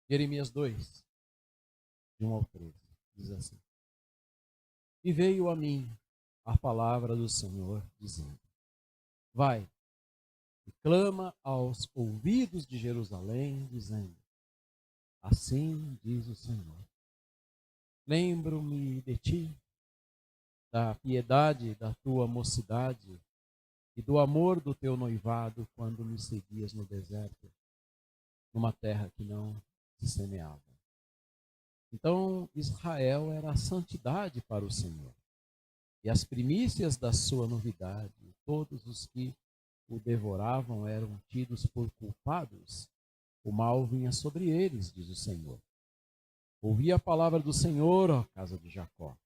Jeremias 2, de 1 ao 13, diz assim: E veio a mim a palavra do Senhor, dizendo: Vai, e clama aos ouvidos de Jerusalém, dizendo: Assim diz o Senhor, lembro-me de ti, da piedade da tua mocidade e do amor do teu noivado, quando me seguias no deserto, numa terra que não se semeava. Então Israel era a santidade para o Senhor, e as primícias da sua novidade, todos os que o devoravam eram tidos por culpados. O mal vinha sobre eles, diz o Senhor. Ouvi a palavra do Senhor, ó casa de Jacó,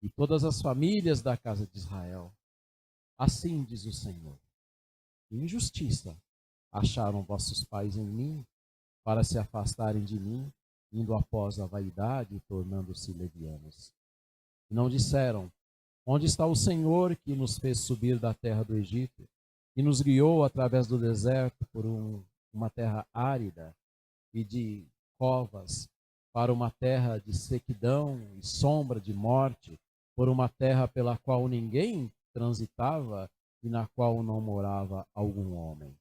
e todas as famílias da casa de Israel. Assim diz o Senhor: injustiça acharam vossos pais em mim, para se afastarem de mim, indo após a vaidade e tornando-se levianos. E não disseram: onde está o Senhor que nos fez subir da terra do Egito, e nos guiou através do deserto por uma terra árida e de covas, para uma terra de sequidão e sombra de morte, por uma terra pela qual ninguém transitava e na qual não morava algum homem.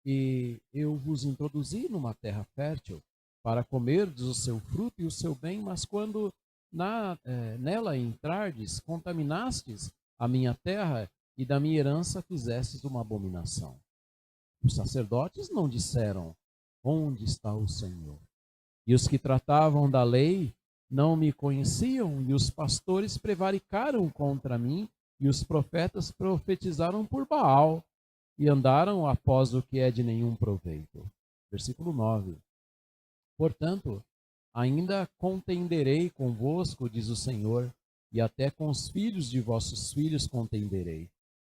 E eu vos introduzi numa terra fértil, para comerdes o seu fruto e o seu bem, mas quando nela entrardes, contaminastes a minha terra, e da minha herança fizestes uma abominação. Os sacerdotes não disseram: onde está o Senhor? E os que tratavam da lei não me conheciam, e os pastores prevaricaram contra mim, e os profetas profetizaram por Baal, e andaram após o que é de nenhum proveito. Versículo 9. Portanto, ainda contenderei convosco, diz o Senhor, e até com os filhos de vossos filhos contenderei.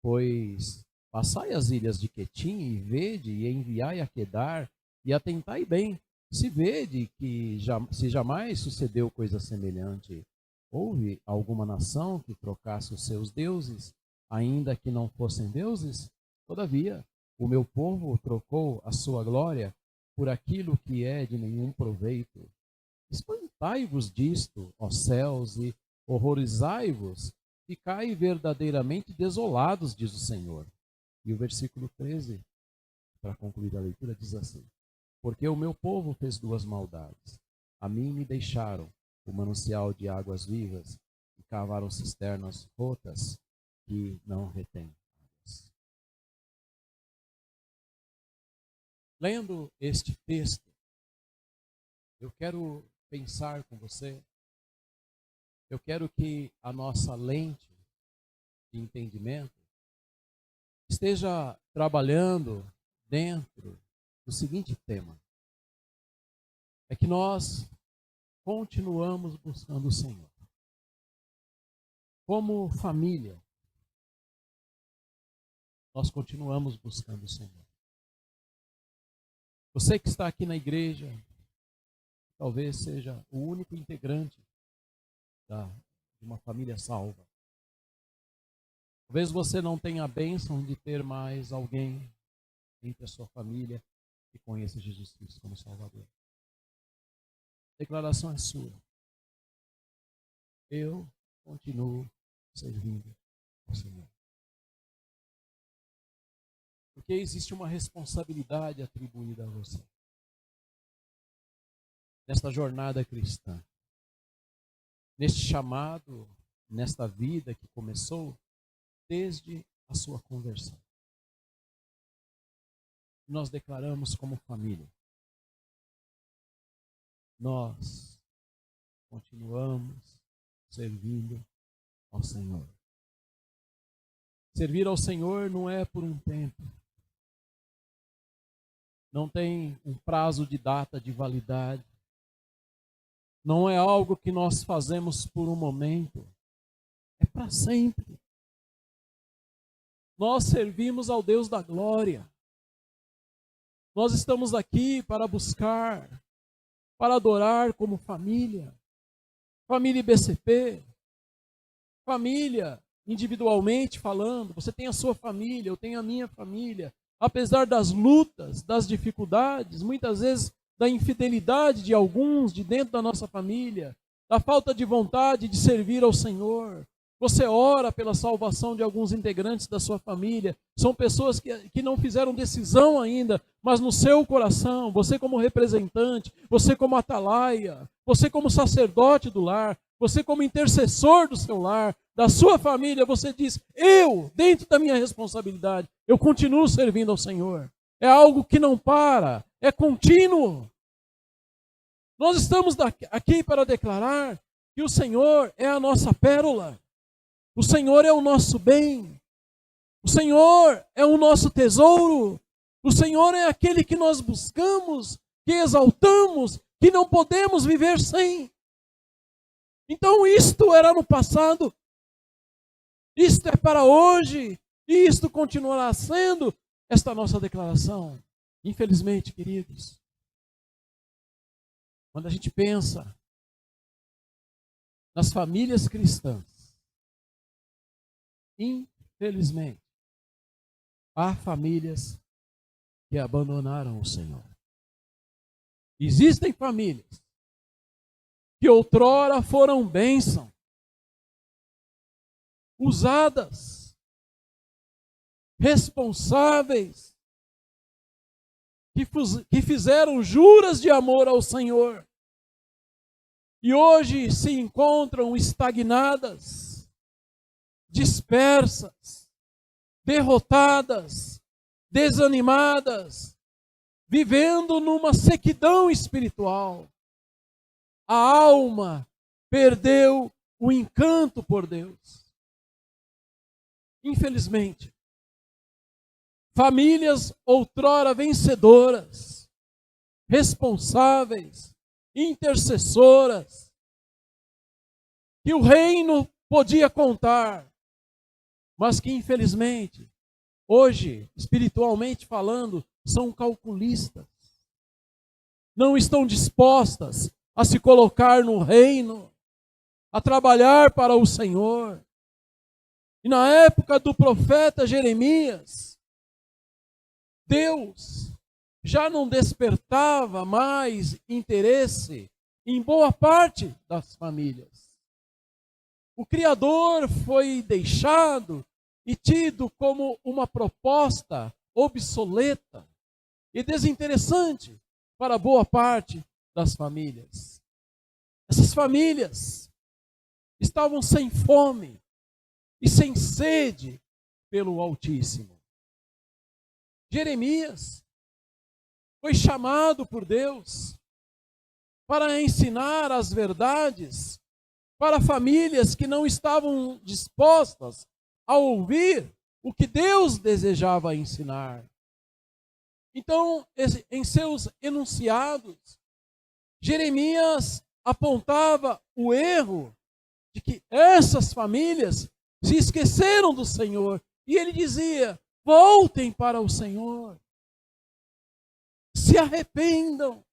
Pois passai as ilhas de Quetim, e vede, e enviai a Quedar, e atentai bem, se vede que se jamais sucedeu coisa semelhante. Houve alguma nação que trocasse os seus deuses, ainda que não fossem deuses? Todavia, o meu povo trocou a sua glória por aquilo que é de nenhum proveito. Espantai-vos disto, ó céus, e horrorizai-vos, ficai verdadeiramente desolados, diz o Senhor. E o versículo 13, para concluir a leitura, diz assim: porque o meu povo fez duas maldades. A mim me deixaram o manancial de águas vivas, e cavaram cisternas rotas que não retêm águas. Lendo este texto, eu quero pensar com você, eu quero que a nossa lente de entendimento esteja trabalhando dentro do seguinte tema: é que nós continuamos buscando o Senhor. Como família, nós continuamos buscando o Senhor. Você que está aqui na igreja, talvez seja o único integrante de uma família salva. Talvez você não tenha a bênção de ter mais alguém entre a sua família que conheça Jesus Cristo como Salvador. A declaração é sua. Eu continuo servindo ao Senhor. Porque existe uma responsabilidade atribuída a você nesta jornada cristã, neste chamado, nesta vida que começou desde a sua conversão. Nós declaramos como família: nós continuamos servindo ao Senhor. Servir ao Senhor não é por um tempo. Não tem um prazo de data de validade. Não é algo que nós fazemos por um momento. É para sempre. Nós servimos ao Deus da glória. Nós estamos aqui para buscar, para adorar como família. Família IBCP. Família, individualmente falando. Você tem a sua família, eu tenho a minha família. Apesar das lutas, das dificuldades, muitas vezes da infidelidade de alguns de dentro da nossa família, da falta de vontade de servir ao Senhor. Você ora pela salvação de alguns integrantes da sua família. São pessoas que não fizeram decisão ainda, mas no seu coração, você como representante, você como atalaia, você como sacerdote do lar, você como intercessor do seu lar, da sua família, você diz: eu, dentro da minha responsabilidade, eu continuo servindo ao Senhor. É algo que não para, é contínuo. Nós estamos aqui para declarar que o Senhor é a nossa pérola. O Senhor é o nosso bem. O Senhor é o nosso tesouro. O Senhor é aquele que nós buscamos, que exaltamos, que não podemos viver sem. Então isto era no passado, isto é para hoje, e isto continuará sendo esta nossa declaração. Infelizmente, queridos, quando a gente pensa nas famílias cristãs, infelizmente, há famílias que abandonaram o Senhor. Existem famílias que outrora foram bênção, usadas, responsáveis, que fizeram juras de amor ao Senhor e hoje se encontram estagnadas, dispersas, derrotadas, desanimadas, vivendo numa sequidão espiritual. A alma perdeu o encanto por Deus. Infelizmente, famílias outrora vencedoras, responsáveis, intercessoras, que o reino podia contar, mas que infelizmente, hoje, espiritualmente falando, são calculistas. Não estão dispostas a se colocar no reino, a trabalhar para o Senhor. E na época do profeta Jeremias, Deus já não despertava mais interesse em boa parte das famílias. O Criador foi deixado e tido como uma proposta obsoleta e desinteressante para boa parte das famílias. Essas famílias estavam sem fome e sem sede pelo Altíssimo. Jeremias foi chamado por Deus para ensinar as verdades para famílias que não estavam dispostas a ouvir o que Deus desejava ensinar. Então, em seus enunciados, Jeremias apontava o erro de que essas famílias se esqueceram do Senhor. E ele dizia: voltem para o Senhor. Se arrependam.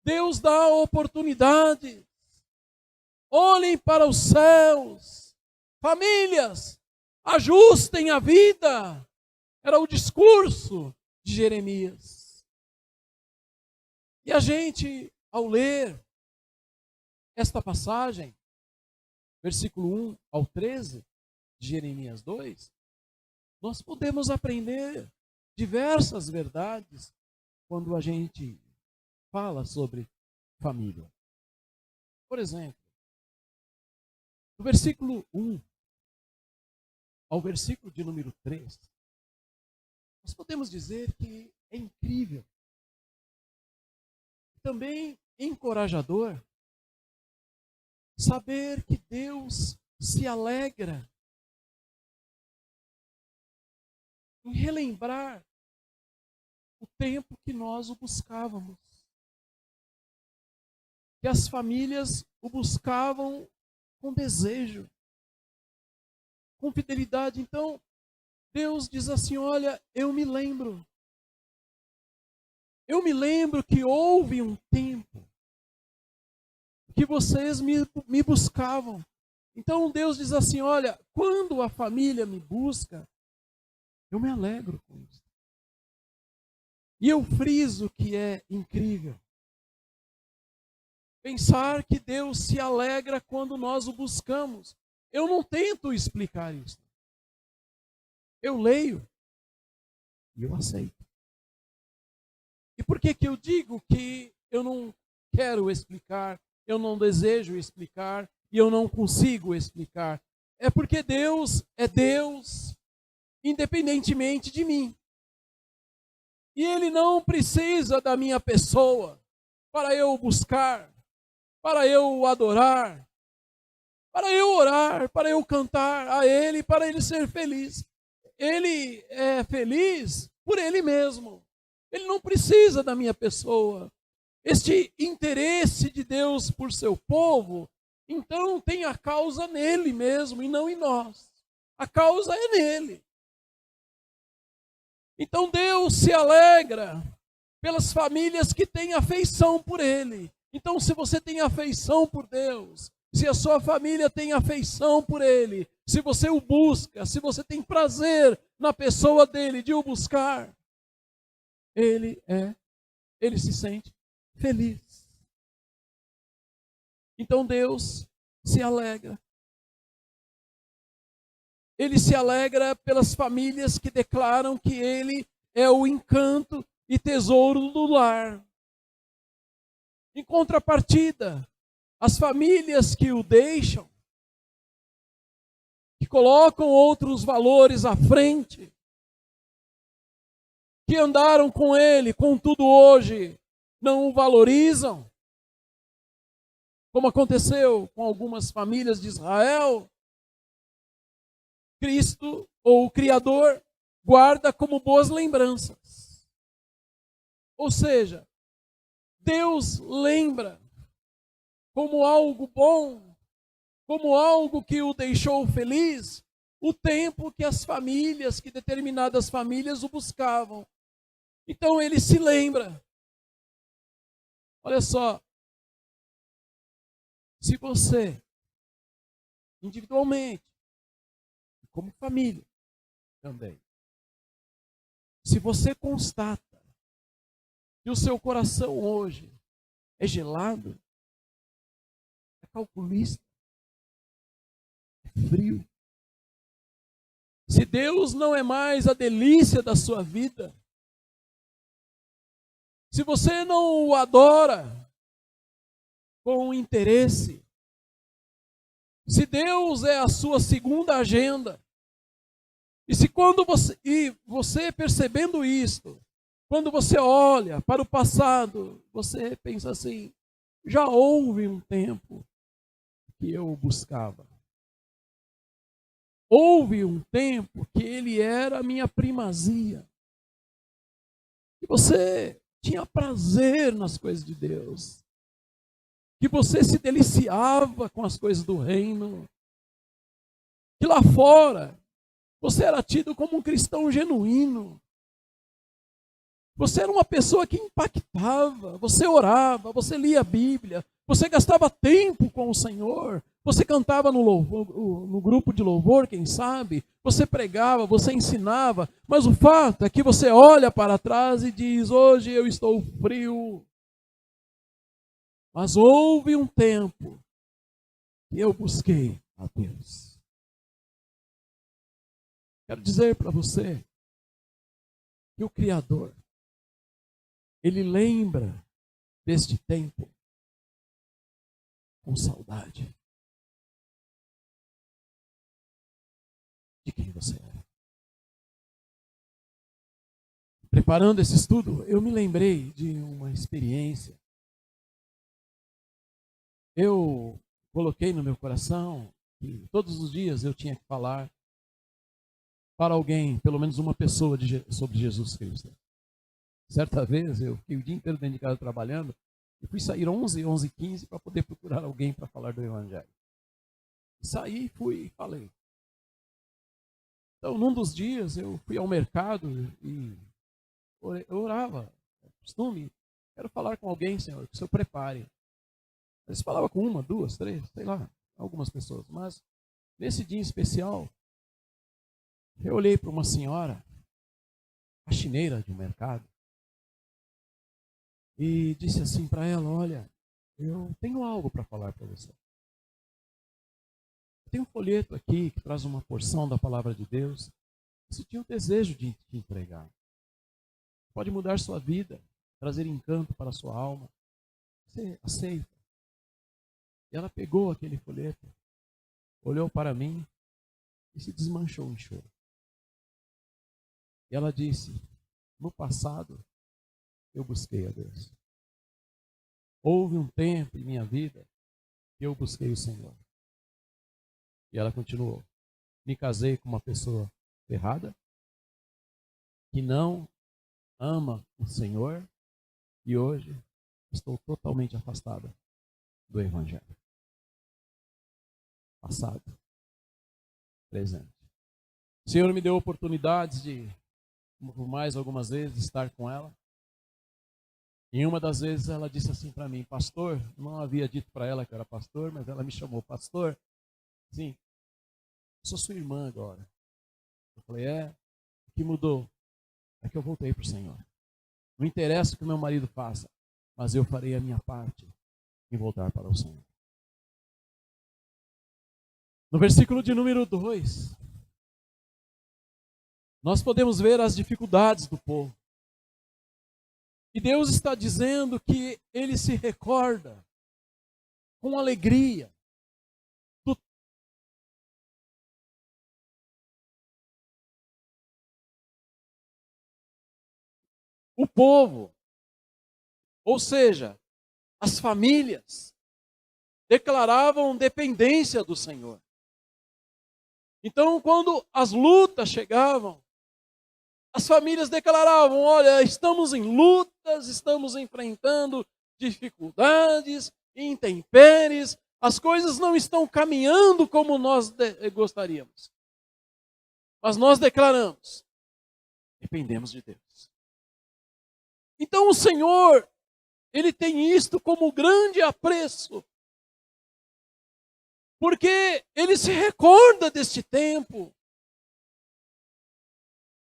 Deus dá oportunidade. Olhem para os céus. Famílias, ajustem a vida. Era o discurso de Jeremias. E a gente, ao ler esta passagem, versículo 1 ao 13 de Jeremias 2, nós podemos aprender diversas verdades quando a gente fala sobre família. Por exemplo, do versículo 1 ao versículo de número 3, nós podemos dizer que é incrível, também encorajador, saber que Deus se alegra em relembrar o tempo que nós o buscávamos. Que as famílias o buscavam com desejo, com fidelidade. Então, Deus diz assim: olha, eu me lembro que houve um tempo que vocês me buscavam. Então Deus diz assim: olha, quando a família me busca, eu me alegro com isso. E eu friso que é incrível pensar que Deus se alegra quando nós o buscamos. Eu não tento explicar isso. Eu leio e eu aceito. E por que eu digo que eu não quero explicar, eu não desejo explicar e eu não consigo explicar? É porque Deus é Deus independentemente de mim. E Ele não precisa da minha pessoa para eu buscar, para eu adorar, para eu orar, para eu cantar a Ele, para Ele ser feliz. Ele é feliz por Ele mesmo. Ele não precisa da minha pessoa. Este interesse de Deus por seu povo, então tem a causa nele mesmo e não em nós. A causa é nele. Então Deus se alegra pelas famílias que têm afeição por Ele. Então, se você tem afeição por Deus, se a sua família tem afeição por Ele, se você o busca, se você tem prazer na pessoa dele, de o buscar, Ele se sente feliz. Então Deus se alegra. Ele se alegra pelas famílias que declaram que Ele é o encanto e tesouro do lar. Em contrapartida, as famílias que o deixam, que colocam outros valores à frente, que andaram com Ele, contudo hoje não o valorizam, como aconteceu com algumas famílias de Israel, Cristo, ou o Criador, guarda como boas lembranças. Ou seja, Deus lembra como algo bom, como algo que o deixou feliz, o tempo que as famílias, que determinadas famílias o buscavam. Então ele se lembra. Olha só, se você, individualmente, como família também, se você constata que o seu coração hoje é gelado, é calculista, é frio, se Deus não é mais a delícia da sua vida, se você não o adora com interesse, se Deus é a sua segunda agenda, e se quando você percebendo isto, quando você olha para o passado, você pensa assim, já houve um tempo que eu o buscava. Houve um tempo que ele era a minha primazia. Que você tinha prazer nas coisas de Deus. Que você se deliciava com as coisas do reino. Que lá fora você era tido como um cristão genuíno. Você era uma pessoa que impactava, você orava, você lia a Bíblia, você gastava tempo com o Senhor, você cantava no grupo de louvor, quem sabe, você pregava, você ensinava, mas o fato é que você olha para trás e diz, hoje eu estou frio. Mas houve um tempo que eu busquei a Deus. Quero dizer para você que o Criador, Ele lembra deste tempo com saudade de quem você era. Preparando esse estudo, eu me lembrei de uma experiência. Eu coloquei no meu coração que todos os dias eu tinha que falar para alguém, pelo menos uma pessoa sobre Jesus Cristo. Certa vez eu fiquei o dia inteiro dentro de casa trabalhando e fui sair 11h15 para poder procurar alguém para falar do Evangelho. Saí, fui e falei. Então, num dos dias eu fui ao mercado e eu orava, costume, quero falar com alguém, Senhor, que o Senhor prepare. Eles falavam com uma, duas, três, sei lá, algumas pessoas. Mas nesse dia em especial, eu olhei para uma senhora, faxineira de um mercado, e disse assim para ela: olha, eu tenho algo para falar para você. Eu tenho um folheto aqui que traz uma porção da palavra de Deus. Você tinha o desejo de te entregar. Pode mudar sua vida, trazer encanto para a sua alma. Você aceita? E ela pegou aquele folheto, olhou para mim e se desmanchou em choro. E ela disse: no passado, eu busquei a Deus. Houve um tempo em minha vida que eu busquei o Senhor. E ela continuou: me casei com uma pessoa errada, que não ama o Senhor, e hoje estou totalmente afastada do Evangelho. Passado, presente. O Senhor me deu oportunidades de, por mais algumas vezes, estar com ela. Em uma das vezes ela disse assim para mim: pastor, não havia dito para ela que eu era pastor, mas ela me chamou pastor. Sim, sou sua irmã agora. Eu falei: o que mudou? É que eu voltei para o Senhor. Não interessa o que meu marido faça, mas eu farei a minha parte em voltar para o Senhor. No versículo de número 2, nós podemos ver as dificuldades do povo. E Deus está dizendo que Ele se recorda com alegria do o povo, ou seja, as famílias declaravam dependência do Senhor. Então, quando as lutas chegavam, as famílias declaravam: olha, estamos em lutas, estamos enfrentando dificuldades, intempéries, as coisas não estão caminhando como nós gostaríamos. Mas nós declaramos: dependemos de Deus. Então o Senhor, Ele tem isto como grande apreço, porque Ele se recorda deste tempo.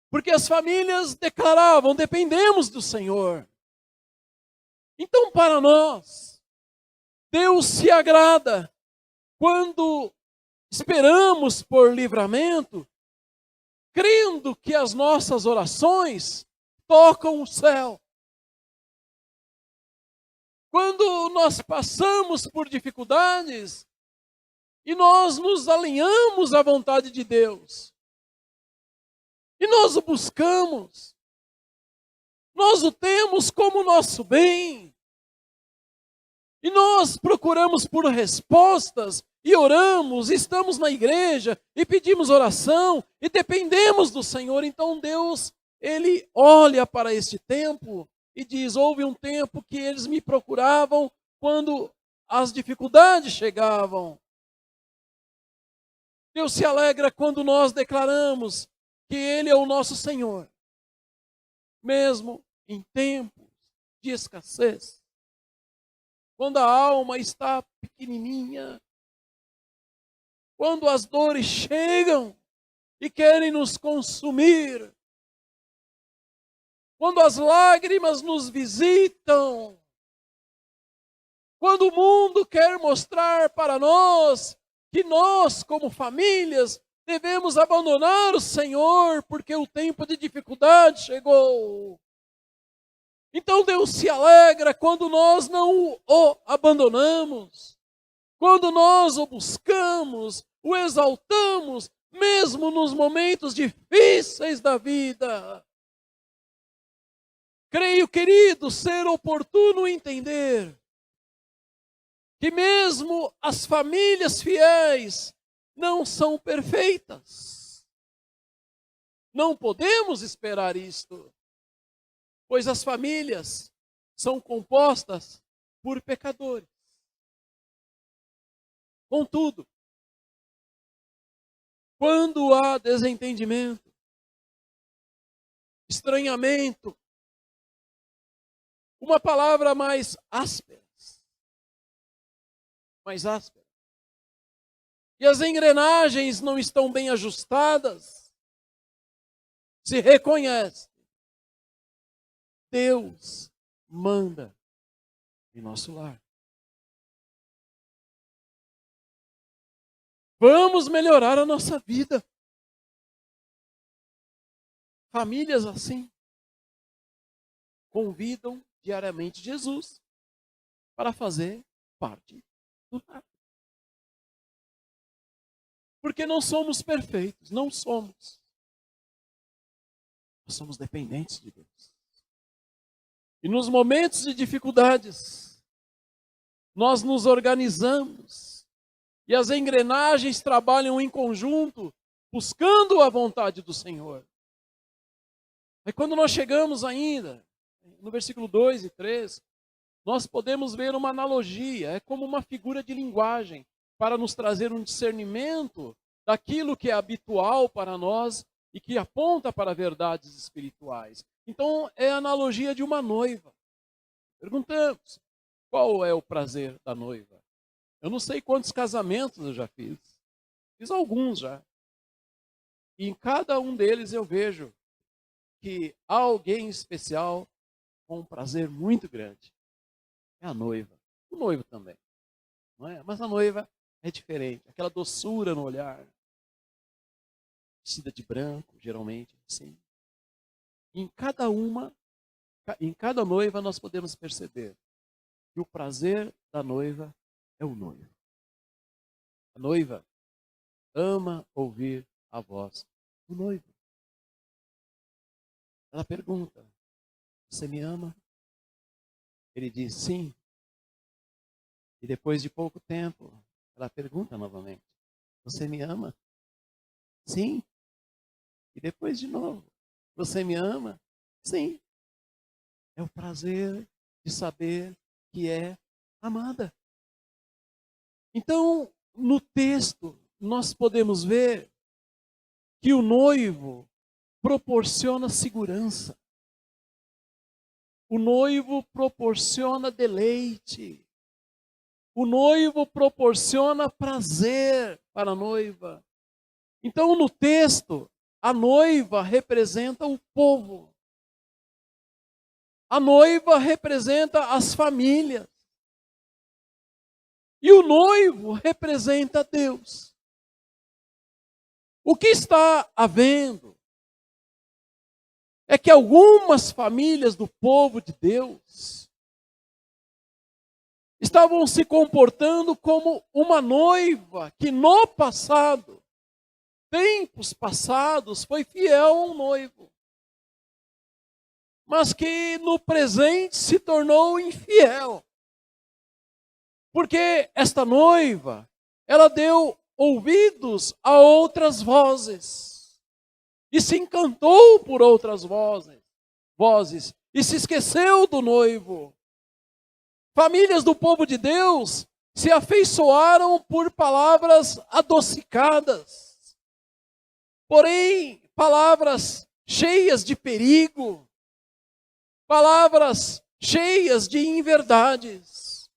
Porque as famílias declaravam: dependemos do Senhor. Então, para nós, Deus se agrada quando esperamos por livramento, crendo que as nossas orações tocam o céu. Quando nós passamos por dificuldades e nós nos alinhamos à vontade de Deus, e nós o buscamos, nós o temos como nosso bem, e nós procuramos por respostas, e oramos, e estamos na igreja, e pedimos oração, e dependemos do Senhor. Então Deus, Ele olha para este tempo e diz: houve um tempo que eles me procuravam quando as dificuldades chegavam. Deus se alegra quando nós declaramos que Ele é o nosso Senhor, mesmo em tempos de escassez. Quando a alma está pequenininha, quando as dores chegam e querem nos consumir, quando as lágrimas nos visitam, quando o mundo quer mostrar para nós que nós, como famílias, devemos abandonar o Senhor porque o tempo de dificuldade chegou. Então Deus se alegra quando nós não o abandonamos, quando nós o buscamos, o exaltamos, mesmo nos momentos difíceis da vida. Creio, querido, ser oportuno entender que mesmo as famílias fiéis não são perfeitas. Não podemos esperar isto, pois as famílias são compostas por pecadores. Contudo, quando há desentendimento, estranhamento, uma palavra mais áspera, e as engrenagens não estão bem ajustadas, se reconhece: Deus manda em nosso lar. Vamos melhorar a nossa vida. Famílias assim convidam diariamente Jesus para fazer parte do lar. Porque não somos perfeitos, não somos. Nós somos dependentes de Deus. E nos momentos de dificuldades, nós nos organizamos e as engrenagens trabalham em conjunto, buscando a vontade do Senhor. Aí quando nós chegamos ainda, no versículo 2 e 3, nós podemos ver uma analogia, é como uma figura de linguagem, para nos trazer um discernimento daquilo que é habitual para nós e que aponta para verdades espirituais. Então, é a analogia de uma noiva. Perguntamos, qual é o prazer da noiva? Eu não sei quantos casamentos eu já fiz. Fiz alguns já. E em cada um deles eu vejo que há alguém especial com um prazer muito grande. É a noiva. O noivo também. Não é? Mas a noiva é diferente. Aquela doçura no olhar. Vestida de branco, geralmente. Sim. Em cada noiva nós podemos perceber que o prazer da noiva é o noivo. A noiva ama ouvir a voz do noivo. Ela pergunta, você me ama? Ele diz sim. E depois de pouco tempo, ela pergunta novamente, você me ama? Sim. E depois de novo, você me ama? Sim. É o prazer de saber que é amada. Então, no texto, nós podemos ver que o noivo proporciona segurança. O noivo proporciona deleite. O noivo proporciona prazer para a noiva. Então, no texto, a noiva representa o povo. A noiva representa as famílias. E o noivo representa Deus. O que está havendo é que algumas famílias do povo de Deus estavam se comportando como uma noiva que no passado, tempos passados, foi fiel ao noivo, mas que no presente se tornou infiel. Porque esta noiva, ela deu ouvidos a outras vozes e se encantou por outras vozes e se esqueceu do noivo. Famílias do povo de Deus se afeiçoaram por palavras adocicadas, porém palavras cheias de perigo, palavras cheias de inverdades.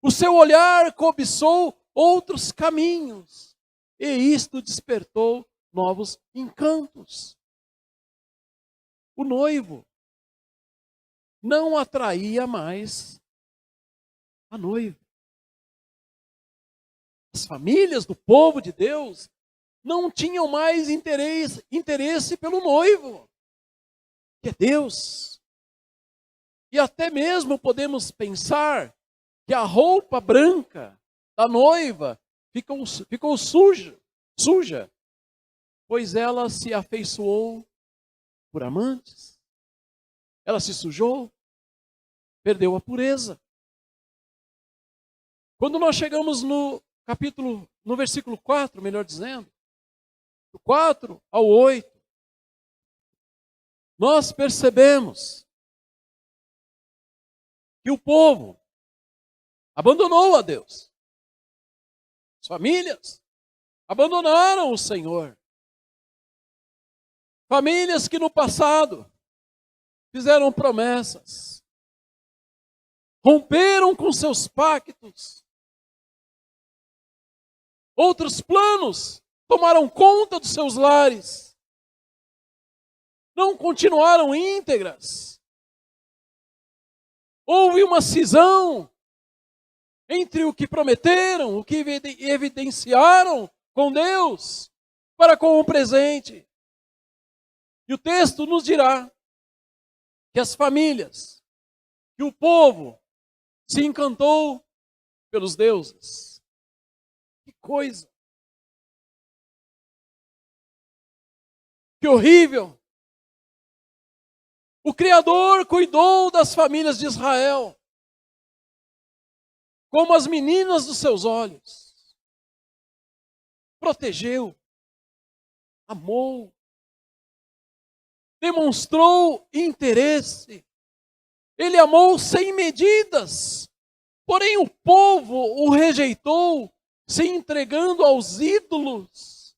O seu olhar cobiçou outros caminhos, e isto despertou novos encantos. O noivo não atraía mais a noiva. As famílias do povo de Deus não tinham mais interesse pelo noivo, que é Deus. E até mesmo podemos pensar que a roupa branca da noiva ficou suja, pois ela se afeiçoou por amantes. Ela se sujou, perdeu a pureza. Quando nós chegamos no versículo 4, melhor dizendo, do 4 ao 8, nós percebemos que o povo abandonou a Deus. As famílias abandonaram o Senhor. Famílias que no passado fizeram promessas, romperam com seus pactos. Outros planos tomaram conta dos seus lares. Não continuaram íntegras. Houve uma cisão entre o que prometeram, o que evidenciaram com Deus, para com o presente. E o texto nos dirá que as famílias, que o povo se encantou pelos deuses. Que coisa! Que horrível! O Criador cuidou das famílias de Israel como as meninas dos seus olhos. Protegeu, amou, demonstrou interesse. Ele amou sem medidas. Porém, o povo o rejeitou, se entregando aos ídolos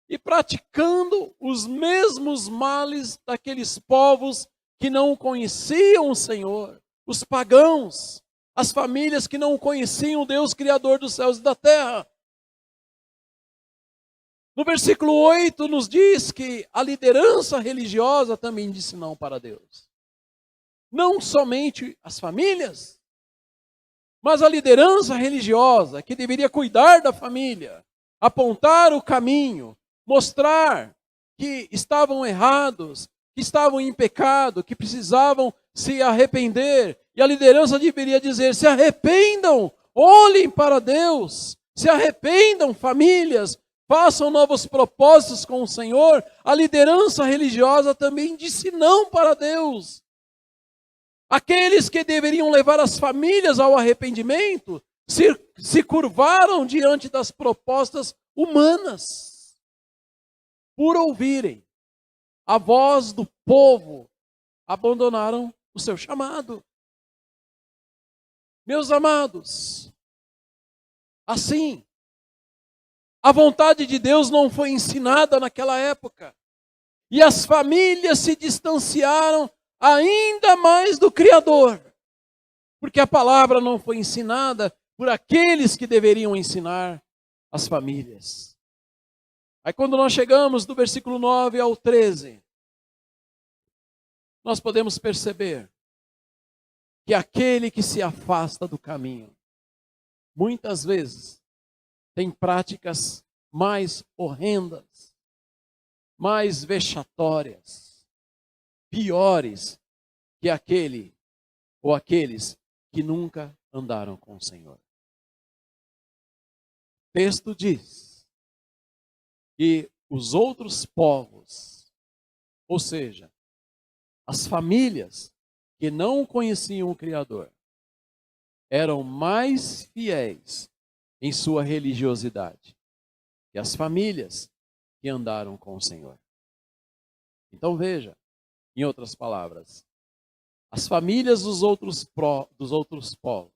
e praticando os mesmos males daqueles povos que não conheciam o Senhor, os pagãos, as famílias que não conheciam o Deus Criador dos céus e da terra. No versículo 8 nos diz que a liderança religiosa também disse não para Deus. Não somente as famílias, mas a liderança religiosa que deveria cuidar da família, apontar o caminho, mostrar que estavam errados, que estavam em pecado, que precisavam se arrepender. E a liderança deveria dizer: se arrependam, olhem para Deus, se arrependam, famílias, façam novos propósitos com o Senhor. A liderança religiosa também disse não para Deus. Aqueles que deveriam levar as famílias ao arrependimento se curvaram diante das propostas humanas. Por ouvirem a voz do povo, abandonaram o seu chamado. Meus amados, assim, a vontade de Deus não foi ensinada naquela época. E as famílias se distanciaram ainda mais do Criador, porque a palavra não foi ensinada por aqueles que deveriam ensinar as famílias. Aí quando nós chegamos do versículo 9 ao 13, nós podemos perceber que aquele que se afasta do caminho, muitas vezes, tem práticas mais horrendas, mais vexatórias, piores que aquele ou aqueles que nunca andaram com o Senhor. O texto diz que os outros povos, ou seja, as famílias que não conheciam o Criador, eram mais fiéis em sua religiosidade que as famílias que andaram com o Senhor. Então veja, em outras palavras, as famílias dos outros povos,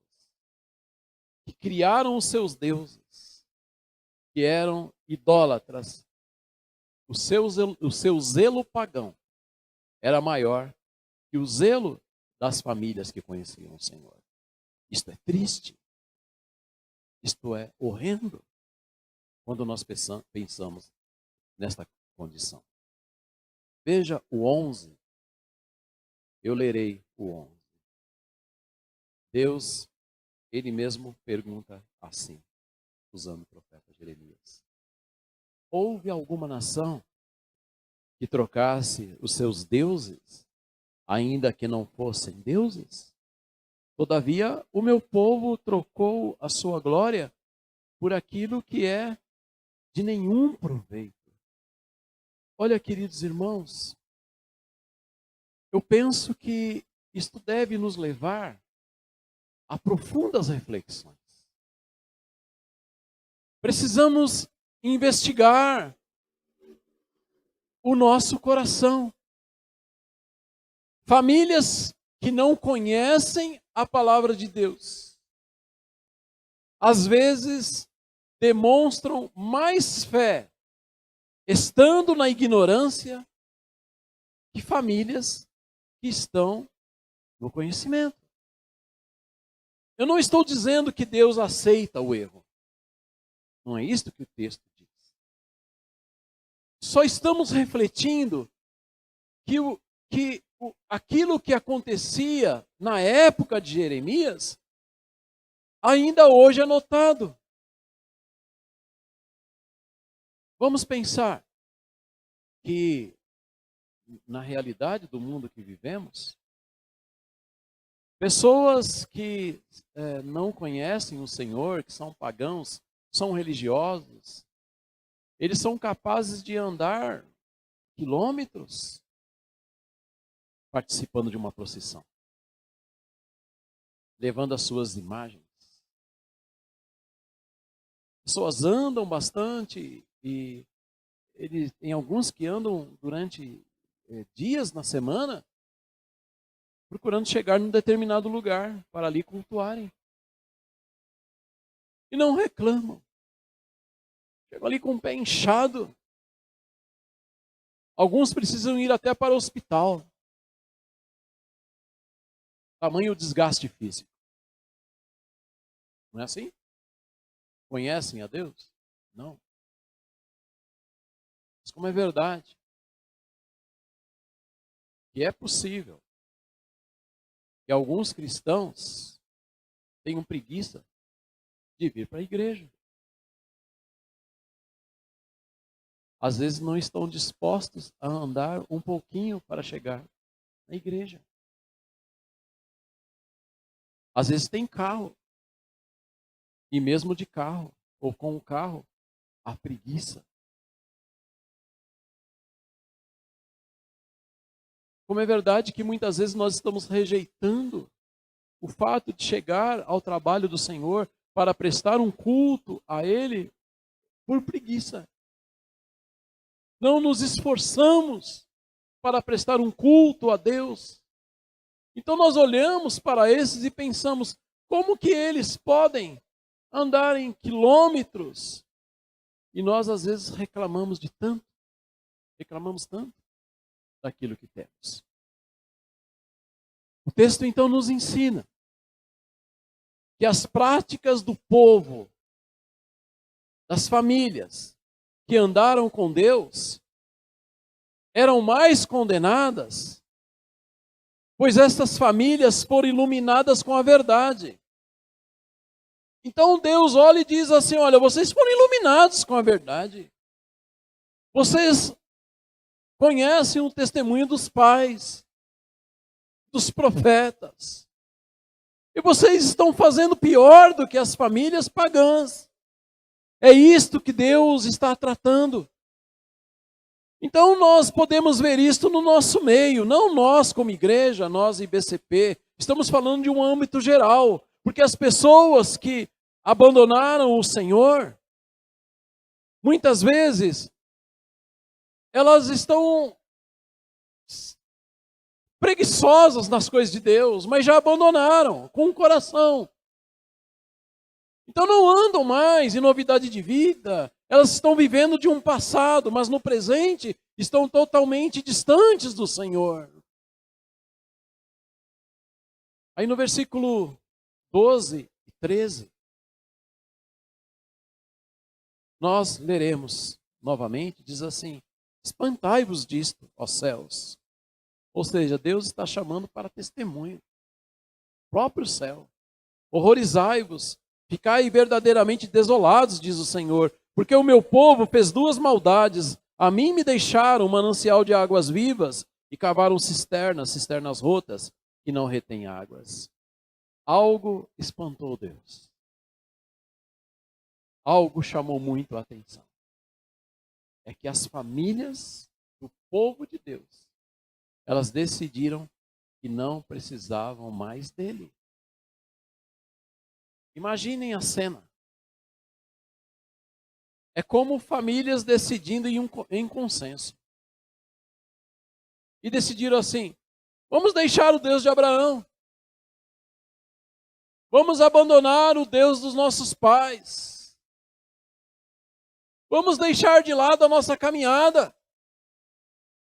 que criaram os seus deuses, que eram idólatras, o seu zelo pagão era maior que o zelo das famílias que conheciam o Senhor. Isto é triste, isto é horrendo, quando nós pensamos nesta condição. Veja o 11. Eu lerei o 11. Deus, Ele mesmo pergunta assim, usando o profeta Jeremias: houve alguma nação que trocasse os seus deuses, ainda que não fossem deuses? Todavia, o meu povo trocou a sua glória por aquilo que é de nenhum proveito. Olha, queridos irmãos, eu penso que isto deve nos levar a profundas reflexões. Precisamos investigar o nosso coração. Famílias que não conhecem a palavra de Deus, às vezes demonstram mais fé estando na ignorância que famílias que estão no conhecimento. Eu não estou dizendo que Deus aceita o erro. Não é isso que o texto diz. Só estamos refletindo que aquilo que acontecia na época de Jeremias, ainda hoje é notado. Vamos pensar que, na realidade do mundo que vivemos, pessoas que não conhecem o Senhor, que são pagãos, são religiosos, eles são capazes de andar quilômetros participando de uma procissão, levando as suas imagens. Pessoas andam bastante e tem alguns que andam durante dias na semana procurando chegar num determinado lugar para ali cultuarem. E não reclamam. Chegam ali com o pé inchado. Alguns precisam ir até para o hospital. Tamanho desgaste físico. Não é assim? Conhecem a Deus? Não. Mas como é verdade que é possível que alguns cristãos tenham preguiça de vir para a igreja. Às vezes não estão dispostos a andar um pouquinho para chegar na igreja. Às vezes tem carro. E mesmo de carro, ou com o carro, há preguiça. Como é verdade que muitas vezes nós estamos rejeitando o fato de chegar ao trabalho do Senhor para prestar um culto a Ele por preguiça. Não nos esforçamos para prestar um culto a Deus. Então nós olhamos para esses e pensamos, como que eles podem andar em quilômetros? E nós às vezes reclamamos tanto daquilo que temos. O texto então nos ensina que as práticas do povo, das famílias que andaram com Deus, eram mais condenadas, pois estas famílias foram iluminadas com a verdade. Então Deus olha e diz assim, olha, vocês foram iluminados com a verdade. Vocês conhecem o testemunho dos pais, dos profetas. E vocês estão fazendo pior do que as famílias pagãs. É isto que Deus está tratando. Então nós podemos ver isto no nosso meio, não nós como igreja, nós IBCP. Estamos falando de um âmbito geral, porque as pessoas que abandonaram o Senhor, muitas vezes, elas estão preguiçosas nas coisas de Deus, mas já abandonaram com o coração. Então não andam mais em novidade de vida, elas estão vivendo de um passado, mas no presente estão totalmente distantes do Senhor. Aí no versículo 12 e 13, nós leremos novamente, diz assim, espantai-vos disto, ó céus. Ou seja, Deus está chamando para testemunho. O próprio céu. Horrorizai-vos, ficai verdadeiramente desolados, diz o Senhor, porque o meu povo fez duas maldades. A mim me deixaram um manancial de águas vivas e cavaram cisternas rotas, que não retêm águas. Algo espantou Deus. Algo chamou muito a atenção. É que as famílias do povo de Deus, elas decidiram que não precisavam mais dele. Imaginem a cena. É como famílias decidindo em consenso. E decidiram assim, vamos deixar o Deus de Abraão. Vamos abandonar o Deus dos nossos pais. Vamos deixar de lado a nossa caminhada.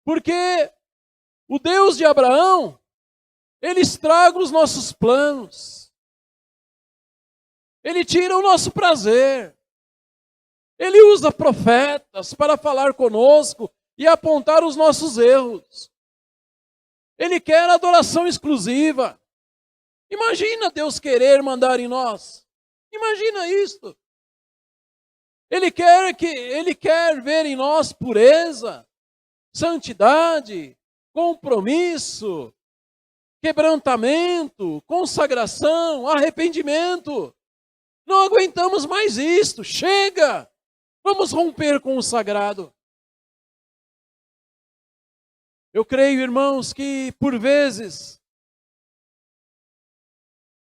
Porque o Deus de Abraão, ele estraga os nossos planos. Ele tira o nosso prazer. Ele usa profetas para falar conosco e apontar os nossos erros. Ele quer adoração exclusiva. Imagina Deus querer mandar em nós. Imagina isso. Ele quer ver em nós pureza, santidade, compromisso, quebrantamento, consagração, arrependimento. Não aguentamos mais isto. Chega! Vamos romper com o sagrado. Eu creio, irmãos, que por vezes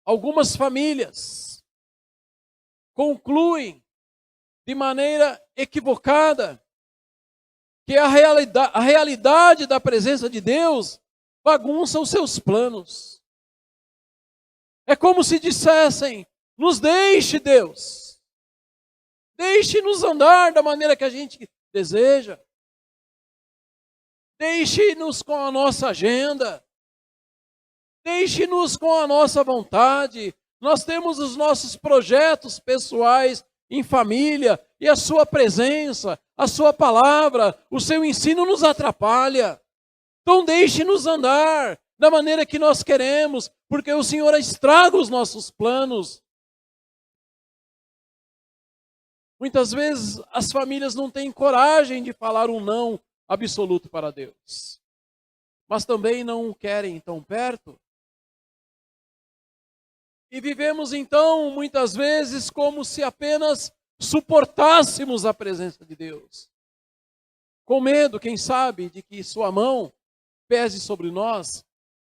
algumas famílias concluem de maneira equivocada que a realidade da presença de Deus bagunça os seus planos. É como se dissessem: nos deixe, Deus. Deixe-nos andar da maneira que a gente deseja. Deixe-nos com a nossa agenda. Deixe-nos com a nossa vontade. Nós temos os nossos projetos pessoais em família e a sua presença, a sua palavra, o seu ensino nos atrapalha. Então deixe-nos andar da maneira que nós queremos, porque o Senhor estraga os nossos planos. Muitas vezes as famílias não têm coragem de falar um não absoluto para Deus, mas também não o querem tão perto. E vivemos então muitas vezes como se apenas suportássemos a presença de Deus, com medo, quem sabe, de que sua mão pese sobre nós.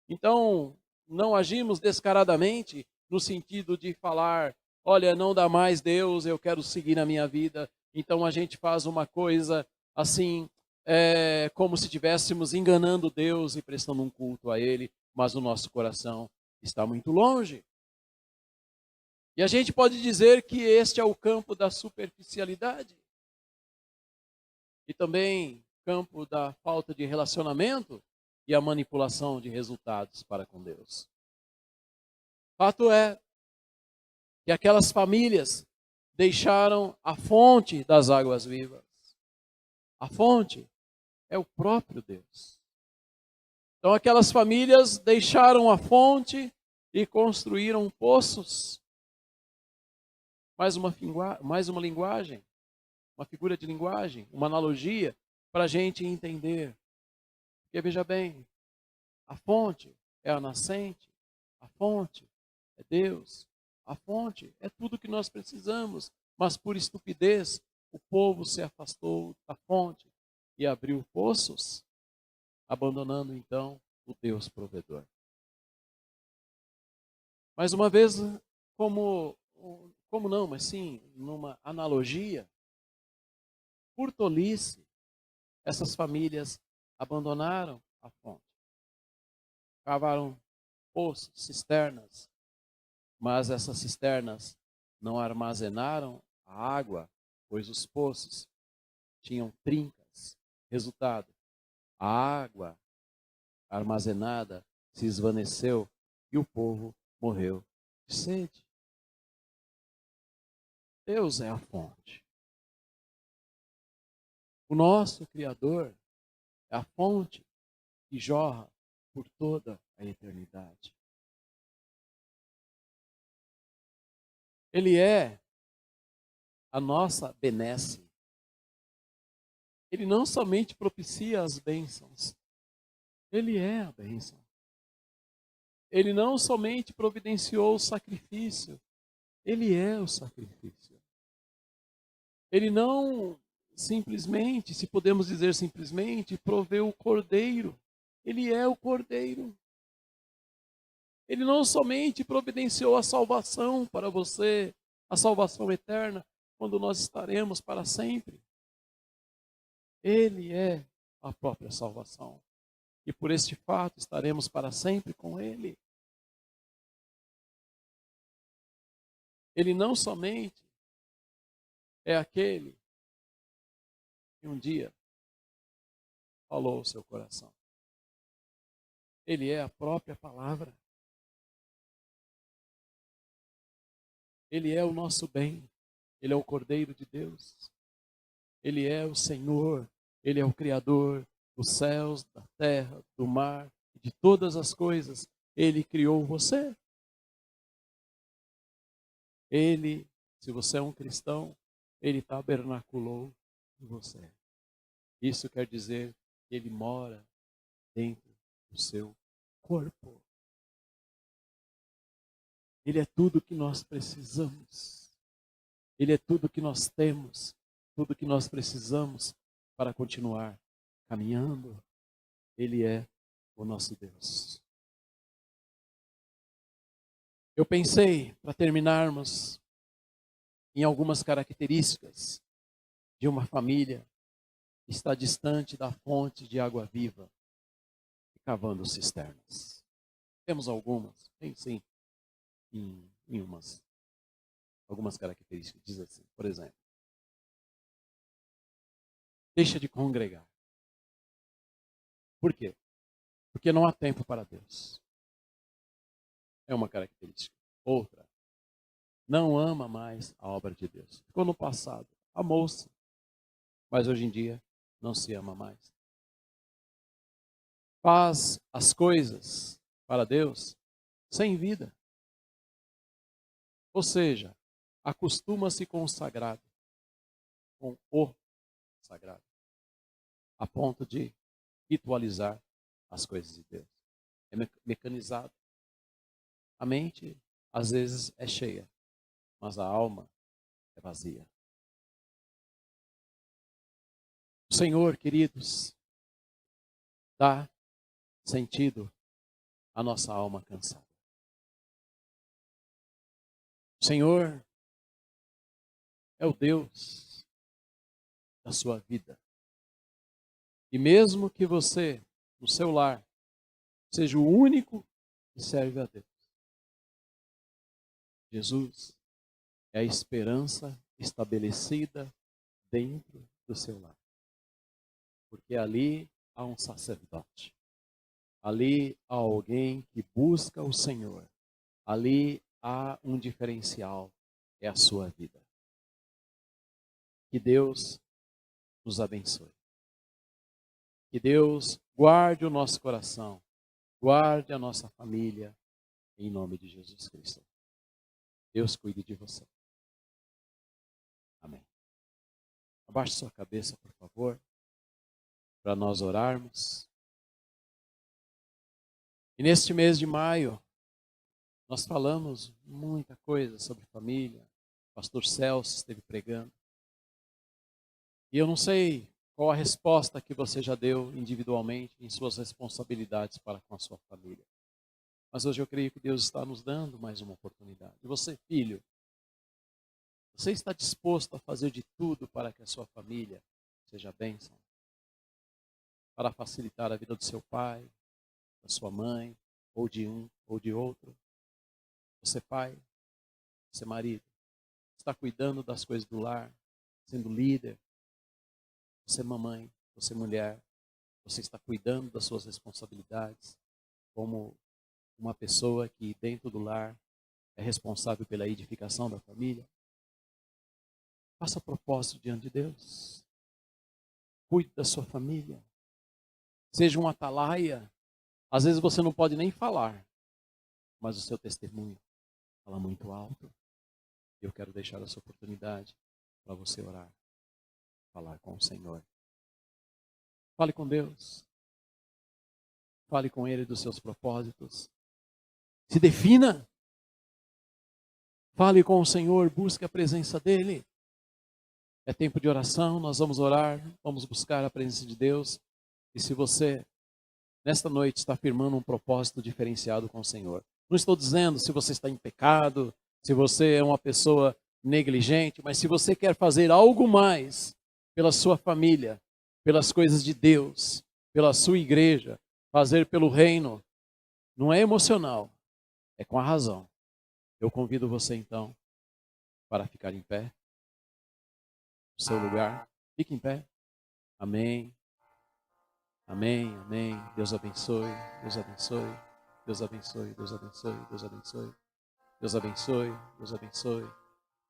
Então não agimos descaradamente no sentido de falar: olha, não dá mais, Deus, eu quero seguir na minha vida. Então a gente faz uma coisa assim, como se estivéssemos enganando Deus e prestando um culto a Ele, mas o nosso coração está muito longe. E a gente pode dizer que este é o campo da superficialidade. E também campo da falta de relacionamento e a manipulação de resultados para com Deus. Fato é que aquelas famílias deixaram a fonte das águas vivas. A fonte é o próprio Deus. Então aquelas famílias deixaram a fonte e construíram poços. Mais uma linguagem, uma figura de linguagem, uma analogia para a gente entender. Porque veja bem, a fonte é a nascente, a fonte é Deus, a fonte é tudo que nós precisamos, mas por estupidez o povo se afastou da fonte e abriu poços, abandonando então o Deus provedor. Mais uma vez, como não, mas sim, numa analogia, por tolice, essas famílias abandonaram a fonte. Cavaram poços, cisternas, mas essas cisternas não armazenaram a água, pois os poços tinham trincas. Resultado, a água armazenada se esvaneceu e o povo morreu de sede. Deus é a fonte. O nosso Criador é a fonte que jorra por toda a eternidade. Ele é a nossa benesse. Ele não somente propicia as bênçãos, Ele é a bênção. Ele não somente providenciou o sacrifício, Ele é o sacrifício. Ele não simplesmente, se podemos dizer simplesmente, proveu o cordeiro. Ele é o cordeiro. Ele não somente providenciou a salvação para você, a salvação eterna, quando nós estaremos para sempre. Ele é a própria salvação. E por este fato estaremos para sempre com Ele. Ele não somente é aquele que um dia falou ao seu coração. Ele é a própria palavra. Ele é o nosso bem. Ele é o Cordeiro de Deus. Ele é o Senhor. Ele é o Criador dos céus, da terra, do mar De todas as coisas, Ele criou você. Ele, se você é um cristão, Ele tabernaculou em você. Isso quer dizer que Ele mora dentro do seu corpo. Ele é tudo que nós precisamos. Ele é tudo que nós temos, tudo que nós precisamos para continuar caminhando. Ele é o nosso Deus. Eu pensei, para terminarmos, em algumas características de uma família que está distante da fonte de água viva e cavando cisternas. Temos algumas, tem sim, em algumas características. Diz assim, por exemplo, deixa de congregar. Por quê? Porque não há tempo para Deus. É uma característica. Outra, não ama mais a obra de Deus. Ficou no passado, amou-se, mas hoje em dia não se ama mais. Faz as coisas para Deus sem vida. Ou seja, acostuma-se com o sagrado, com o sagrado, a ponto de ritualizar as coisas de Deus. É mecanizado. A mente, às vezes, é cheia, mas a alma é vazia. O Senhor, queridos, dá sentido à nossa alma cansada. O Senhor é o Deus da sua vida. E mesmo que você, no seu lar, seja o único que serve a Deus, Jesus é a esperança estabelecida dentro do seu lar. Porque ali há um sacerdote. Ali há alguém que busca o Senhor. Ali há um diferencial, é a sua vida. Que Deus nos abençoe. Que Deus guarde o nosso coração, guarde a nossa família, em nome de Jesus Cristo. Deus cuide de você. Amém. Abaixe sua cabeça, por favor, para nós orarmos. E neste mês de maio, nós falamos muita coisa sobre família. O pastor Celso esteve pregando. E eu não sei qual a resposta que você já deu individualmente em suas responsabilidades para com a sua família. Mas hoje eu creio que Deus está nos dando mais uma oportunidade. E você, filho, você está disposto a fazer de tudo para que a sua família seja bênção? Para facilitar a vida do seu pai, da sua mãe, ou de um ou de outro? Você, pai, você, marido, está cuidando das coisas do lar, sendo líder? Você, mamãe, você, mulher, você está cuidando das suas responsabilidades como uma pessoa que dentro do lar é responsável pela edificação da família? Faça propósito diante de Deus. Cuide da sua família. Seja um atalaia. Às vezes você não pode nem falar, mas o seu testemunho fala muito alto. Eu quero deixar essa oportunidade para você orar, falar com o Senhor. Fale com Deus. Fale com Ele dos seus propósitos. Se defina. Fale com o Senhor, busque a presença dEle. É tempo de oração, nós vamos orar, vamos buscar a presença de Deus. E se você, nesta noite, está firmando um propósito diferenciado com o Senhor. Não estou dizendo se você está em pecado, se você é uma pessoa negligente, mas se você quer fazer algo mais pela sua família, pelas coisas de Deus, pela sua igreja, fazer pelo reino, não é emocional, é com a razão. Eu convido você então para ficar em pé, no seu lugar. Fique em pé. Amém. Amém, amém. Deus abençoe, Deus abençoe, Deus abençoe, Deus abençoe, Deus abençoe, Deus abençoe, Deus abençoe,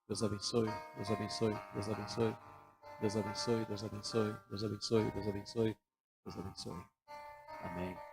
Deus abençoe, Deus abençoe, Deus abençoe, Deus abençoe, Deus abençoe, Deus abençoe, Deus abençoe, Deus abençoe. Amém.